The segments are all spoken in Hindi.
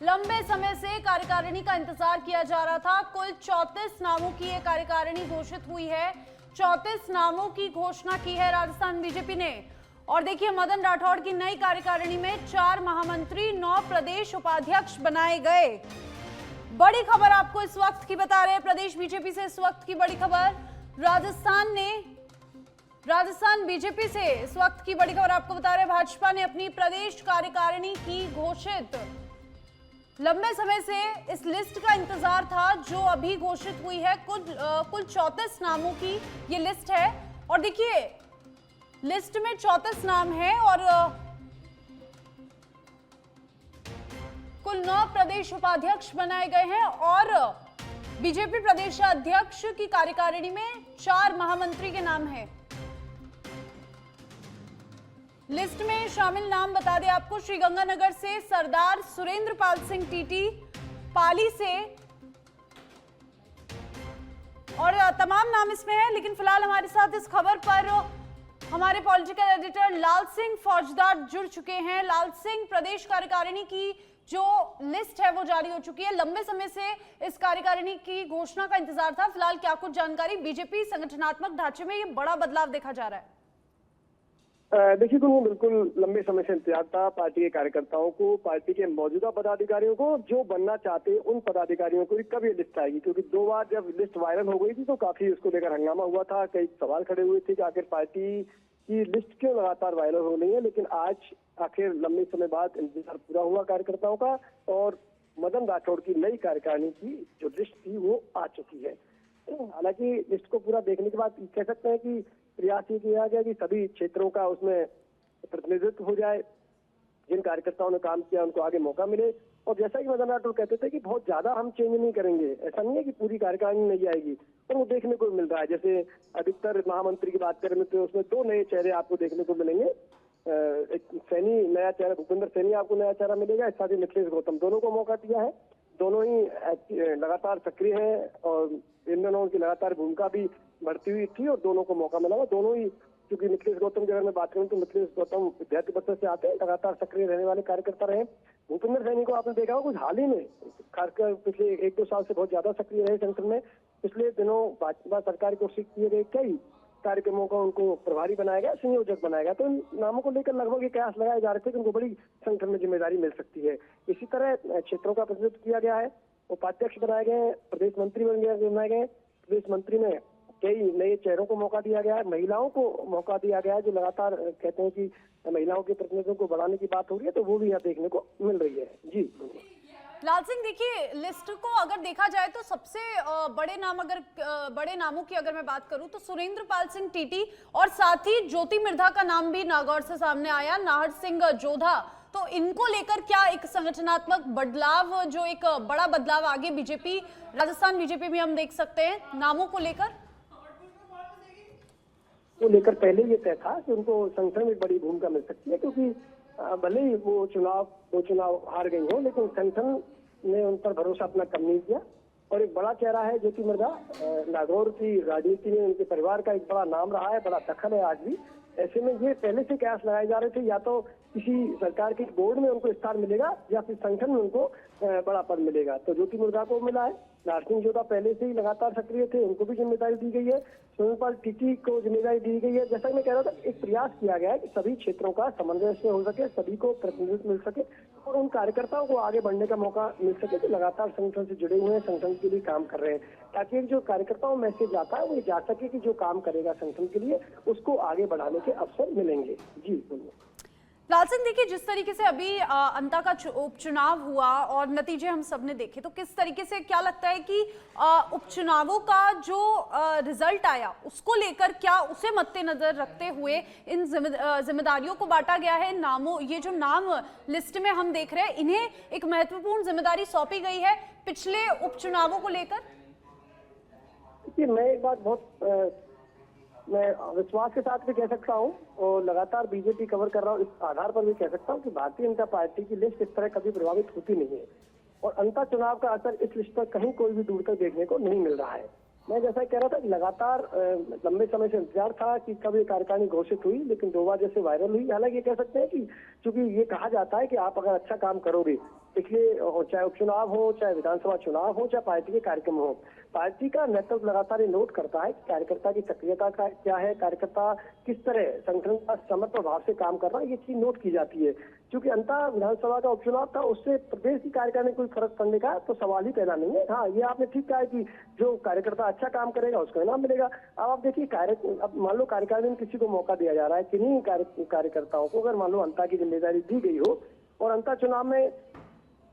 लंबे समय से कार्यकारिणी का इंतजार किया जा रहा था। कुल 34 नामों की ये कार्यकारिणी घोषित हुई है। 34 नामों की घोषणा की है राजस्थान बीजेपी ने। और देखिए, मदन राठौड़ की नई कार्यकारिणी में 4 महामंत्री, 9 प्रदेश उपाध्यक्ष बनाए गए। बड़ी खबर आपको इस वक्त की बता रहे हैं प्रदेश बीजेपी से। इस वक्त की बड़ी खबर राजस्थान बीजेपी से इस वक्त की बड़ी खबर आपको बता रहे हैं। भाजपा ने अपनी प्रदेश कार्यकारिणी की घोषित। लंबे समय से इस लिस्ट का इंतजार था जो अभी घोषित हुई है। कुल 34 नामों की ये लिस्ट है। और देखिए, लिस्ट में 34 नाम है और कुल 9 प्रदेश उपाध्यक्ष बनाए गए हैं। और बीजेपी प्रदेश अध्यक्ष की कार्यकारिणी में 4 महामंत्री के नाम हैं। लिस्ट में शामिल नाम बता दें आपको। श्रीगंगानगर से सरदार सुरेंद्र पाल सिंह टीटी, पाली से, और तमाम नाम इसमें है। लेकिन फिलहाल हमारे साथ इस खबर पर हमारे पॉलिटिकल एडिटर लाल सिंह फौजदार जुड़ चुके हैं। लाल सिंह, प्रदेश कार्यकारिणी की जो लिस्ट है वो जारी हो चुकी है। लंबे समय से इस कार्यकारिणी की घोषणा का इंतजार था। फिलहाल क्या कुछ जानकारी? बीजेपी संगठनात्मक ढांचे में ये बड़ा बदलाव देखा जा रहा है। देखिए, बिल्कुल लंबे समय से इंतजार था पार्टी के कार्यकर्ताओं को, पार्टी के मौजूदा पदाधिकारियों को, जो बनना चाहते उन पदाधिकारियों को कब ये लिस्ट आएगी। क्योंकि 2 बार जब लिस्ट वायरल हो गई थी तो काफी उसको लेकर हंगामा हुआ था। कई सवाल खड़े हुए थे कि आखिर पार्टी की लिस्ट क्यों लगातार वायरल हो रही है। लेकिन आज आखिर लंबे समय बाद इंतजार पूरा हुआ कार्यकर्ताओं का और मदन राठौड़ की नई कार्यकारिणी की जो लिस्ट थी वो आ चुकी है। हालांकि लिस्ट को पूरा देखने के बाद कह सकते हैं कि प्रयास ये किया गया कि सभी क्षेत्रों का उसमें प्रतिनिधित्व हो जाए। जिन कार्यकर्ताओं ने काम किया उनको आगे मौका मिले। और जैसा कि मदन राठौड़ कहते थे कि बहुत ज्यादा हम चेंज नहीं करेंगे, ऐसा नहीं है कि पूरी कार्यकारिणी नहीं आएगी, पर वो देखने को मिल रहा है। जैसे अधिकतर महामंत्री की बात करें तो उसमें 2 नए चेहरे आपको देखने को मिलेंगे। एक सैनी नया चेहरा, भूपेंद्र सैनी आपको नया चेहरा मिलेगा। इस साथ ही मिथिलेश गौतम, दोनों को मौका दिया है। दोनों ही लगातार सक्रिय हैं और इन दोनों की लगातार भूमिका भी बढ़ती हुई थी और दोनों को मौका मिला। दोनों ही, क्योंकि मिथिलेश गौतम की अगर मैं बात करूं तो मिथिलेश गौतम विद्यार्थी परिषद से आते हैं, लगातार सक्रिय रहने वाले कार्यकर्ता रहे। भूपेंद्र सैनी को आपने देखा होगा कुछ हाल ही में, खासकर पिछले 1-2 साल से बहुत ज्यादा सक्रिय रहे संगठन में। पिछले दिनों भाजपा सरकार को कोशिश किए गए कई कार्यक्रमों का उनको प्रभारी बनाया गया, संयोजक बनाया गया। तो इन नामों को लेकर लगभग ये कयास लगाए जा रहे थे कि उनको बड़ी संगठन में जिम्मेदारी मिल सकती है। इसी तरह क्षेत्रों का प्रतिनिधित्व किया गया है, उपाध्यक्ष बनाए गए, प्रदेश मंत्री बनाए गए। प्रदेश मंत्री में कई नए चेहरों को मौका दिया गया है, महिलाओं को मौका दिया गया है। जो लगातार कहते हैं कि महिलाओं के प्रतिनिधित्व को बढ़ाने की बात हो रही है, तो वो भी यहाँ देखने को मिल रही है। जी लाल सिंह, देखिए, लिस्ट को अगर देखा जाए तो सबसे बड़े नामों की अगर मैं बात करूं तो सुरेंद्र पाल सिंह टीटी और साथ ही ज्योति मिर्धा का नाम भी नागौर से सामने आया, नाहर सिंह जोधा। तो इनको लेकर क्या एक संगठनात्मक बदलाव, जो एक बड़ा बदलाव आगे बीजेपी, राजस्थान बीजेपी में हम देख सकते हैं नामों को लेकर? पहले ये तय था कि उनको संगठन में बड़ी भूमिका मिल सकती है, क्योंकि भले ही वो चुनाव हार गई हो, लेकिन संगठन ने उन पर भरोसा अपना कम नहीं किया। और एक बड़ा चेहरा है ज्योति मिर्धा, नागौर की राजनीति में उनके परिवार का एक बड़ा नाम रहा है, बड़ा दखल है आज भी। ऐसे में ये पहले से कयास लगाए जा रहे थे, या तो किसी सरकार के बोर्ड में उनको स्थान मिलेगा या फिर संगठन में उनको बड़ा पद मिलेगा। तो ज्योति मिर्धा को मिला है। नाहर सिंह जोधा पहले से ही लगातार सक्रिय थे, उनको भी जिम्मेदारी दी गई है। सुरेंद्र टीटी को जिम्मेदारी दी गई है। जैसा कि मैं कह रहा था, एक प्रयास किया गया है कि सभी क्षेत्रों का समन्वय हो सके, सभी को प्रतिनिधित्व मिल सके और उन कार्यकर्ताओं को आगे बढ़ने का मौका मिल सके जो लगातार संगठन से जुड़े हुए हैं, संगठन के लिए काम कर रहे हैं, ताकि जो कार्यकर्ताओं में मैसेज आता है वो ये जा सके कि जो काम करेगा संगठन के लिए उसको आगे बढ़ाने के अवसर मिलेंगे। जी बोलिए। लाल सिंह, देखिए, जिस तरीके से अभी अंता का उपचुनाव हुआ और नतीजे हम सबने देखे, तो किस तरीके से क्या लगता है कि उपचुनावों का जो रिजल्ट आया उसको लेकर क्या उसे मद्देनजर रखते हुए इन जिम्मेदारियों को बांटा गया है? ये जो नाम लिस्ट में हम देख रहे हैं, इन्हें एक महत्वपूर्ण जिम्मेदारी सौंपी गई है पिछले उपचुनावों को लेकर? देखिए, मैं एक बात मैं विश्वास के साथ भी कह सकता हूँ और लगातार बीजेपी कवर कर रहा हूँ, इस आधार पर भी कह सकता हूँ कि भारतीय जनता पार्टी की लिस्ट इस तरह कभी प्रभावित होती नहीं है और अंतर चुनाव का असर इस लिस्ट पर कहीं कोई भी दूर तक देखने को नहीं मिल रहा है। मैं जैसा कह रहा था, लगातार लंबे समय से इंतजार था कि कब ये कार्यकारिणी घोषित हुई, लेकिन 2 बार जैसे वायरल हुई। हालांकि ये कह सकते हैं कि चूंकि ये कहा जाता है कि आप अगर अच्छा काम करोगे देखिए, चाहे उपचुनाव हो, चाहे विधानसभा चुनाव हो, चाहे पार्टी के कार्यक्रम हो, पार्टी का नेतृत्व लगातार ये नोट करता है कि कार्यकर्ता की सक्रियता का क्या है, कार्यकर्ता किस तरह संगठन का समर्पण भाव से काम कर रहा है, ये चीज नोट की जाती है। क्योंकि अंततः विधानसभा का उपचुनाव था, उससे प्रदेश की कार्यकारिणी में कोई फर्क पड़ने का तो सवाल ही पैदा नहीं है। हाँ, ये आपने ठीक कहा है कि जो कार्यकर्ता अच्छा काम करेगा उसको इनाम मिलेगा। अब आप देखिए, अब मान लो कार्यकारिणी में किसी को मौका दिया जा रहा है, किन्हीं कार्यकर्ताओं को अगर मान लो अंता की जिम्मेदारी दी गई हो और अंता चुनाव में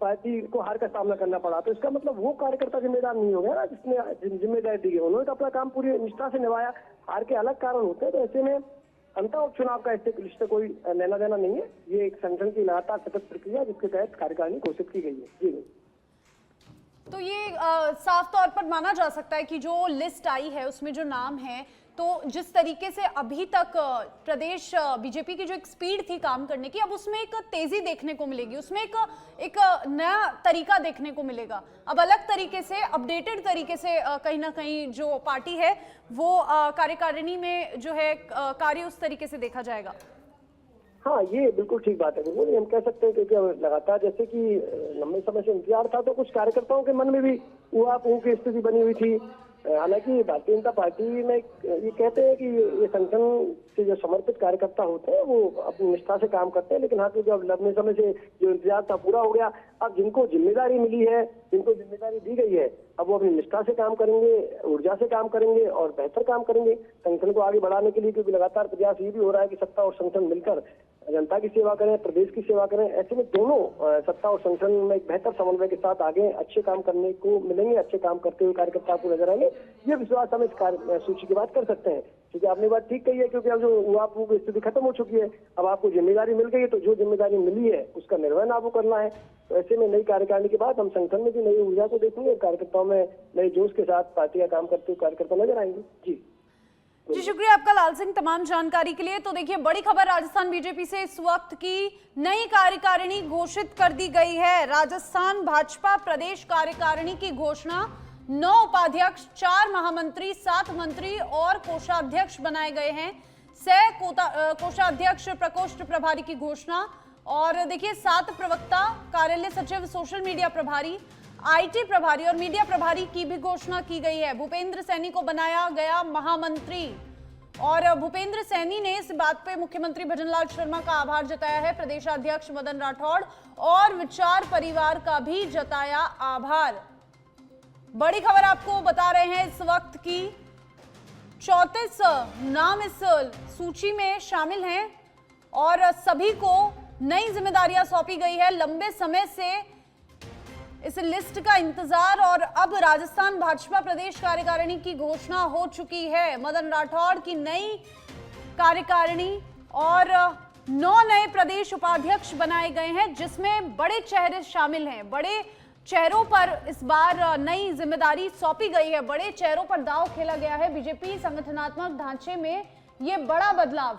पार्टी को हार का सामना करना पड़ा, तो इसका मतलब वो कार्यकर्ता जिम्मेदार नहीं हो गया ना, जिसने जिम्मेदारी दी गई। उन्होंने तो अपना काम पूरी निष्ठा से निभाया, हार के अलग कारण होते हैं। तो ऐसे में अंतर उपचुनाव का इससे कोई लेना देना नहीं है। ये एक संगठन की लगातार सतत प्रक्रिया जिसके तहत कार्यकारिणी घोषित की गई है। जी, तो ये साफ तौर पर माना जा सकता है कि जो लिस्ट आई है उसमें जो नाम है, तो जिस तरीके से अभी तक प्रदेश बीजेपी की जो एक स्पीड थी काम करने की, अब उसमें एक तेजी देखने को मिलेगी, उसमें एक नया तरीका देखने को मिलेगा। अब अलग तरीके से, अपडेटेड तरीके से कहीं ना कहीं जो पार्टी है वो कार्यकारिणी में जो है कार्य उस तरीके से देखा जाएगा। हाँ, ये बिल्कुल ठीक बात है। बिल्कुल हम कह सकते हैं, क्योंकि लगातार जैसे कि लंबे समय से इंतजार था, तो कुछ कार्यकर्ताओं के मन में भी ऊहापोह की स्थिति बनी हुई थी। हालांकि भारतीय जनता पार्टी में ये कहते हैं कि ये संगठन से जो समर्पित कार्यकर्ता होते हैं वो अपनी निष्ठा से काम करते हैं, लेकिन हाँ, क्योंकि अब लंबे समय से जो इंतजार था पूरा हो गया, अब जिनको जिम्मेदारी मिली है, जिनको जिम्मेदारी दी गई है, अब वो अपनी निष्ठा से काम करेंगे, ऊर्जा से काम करेंगे और बेहतर काम करेंगे संगठन को आगे बढ़ाने के लिए। क्योंकि लगातार प्रयास ये भी हो रहा है कि सत्ता और संगठन मिलकर जनता की सेवा करें, प्रदेश की सेवा करें। ऐसे में दोनों सत्ता और संगठन में एक बेहतर समन्वय के साथ आगे अच्छे काम करने को मिलेंगे, अच्छे काम करते हुए कार्यकर्ता आपको नजर आएंगे। ये विश्वास हम इस सूची की बात कर सकते हैं। क्योंकि आपने बात ठीक कही है, क्योंकि अब जो ऊहापोह की स्थिति खत्म हो चुकी है, अब आपको जिम्मेदारी मिल गई है, तो जो जिम्मेदारी मिली है उसका निर्वहन आपको करना है। तो ऐसे में नई कार्यकारिणी के बाद हम संगठन में भी नई ऊर्जा को देखेंगे और कार्यकर्ताओं में नए जोश के साथ पार्टी का काम करते हुए कार्यकर्ता नजर आएंगे। जी जी, शुक्रिया आपका लाल सिंह तमाम जानकारी के लिए। तो देखिए, बड़ी खबर राजस्थान बीजेपी से इस वक्त की नई कार्यकारिणी घोषित कर दी गई है। राजस्थान भाजपा प्रदेश कार्यकारिणी की घोषणा, 9 उपाध्यक्ष, 4 महामंत्री, 7 मंत्री और कोषाध्यक्ष बनाए गए हैं। 6 कोषाध्यक्ष, प्रकोष्ठ प्रभारी की घोषणा। और देखिए, 7 प्रवक्ता, कार्यालय सचिव, सोशल मीडिया प्रभारी, आईटी प्रभारी और मीडिया प्रभारी की भी घोषणा की गई है। भूपेंद्र सैनी को बनाया गया महामंत्री। और भूपेंद्र सैनी ने इस बात पे मुख्यमंत्री भजनलाल शर्मा का आभार जताया है, प्रदेशाध्यक्ष मदन राठौड़ और विचार परिवार का भी जताया आभार। बड़ी खबर आपको बता रहे हैं इस वक्त की, 34 नाम इस सूची में शामिल हैं और सभी को नई जिम्मेदारियां सौंपी गई है। लंबे समय से इस लिस्ट का इंतजार और अब राजस्थान भाजपा प्रदेश कार्यकारिणी की घोषणा हो चुकी है। मदन राठौड़ की नई कार्यकारिणी और 9 नए प्रदेश उपाध्यक्ष बनाए गए हैं, जिसमें बड़े चेहरे शामिल हैं। बड़े चेहरों पर इस बार नई जिम्मेदारी सौंपी गई है, बड़े चेहरों पर दांव खेला गया है। बीजेपी संगठनात्मक ढांचे में ये बड़ा बदलाव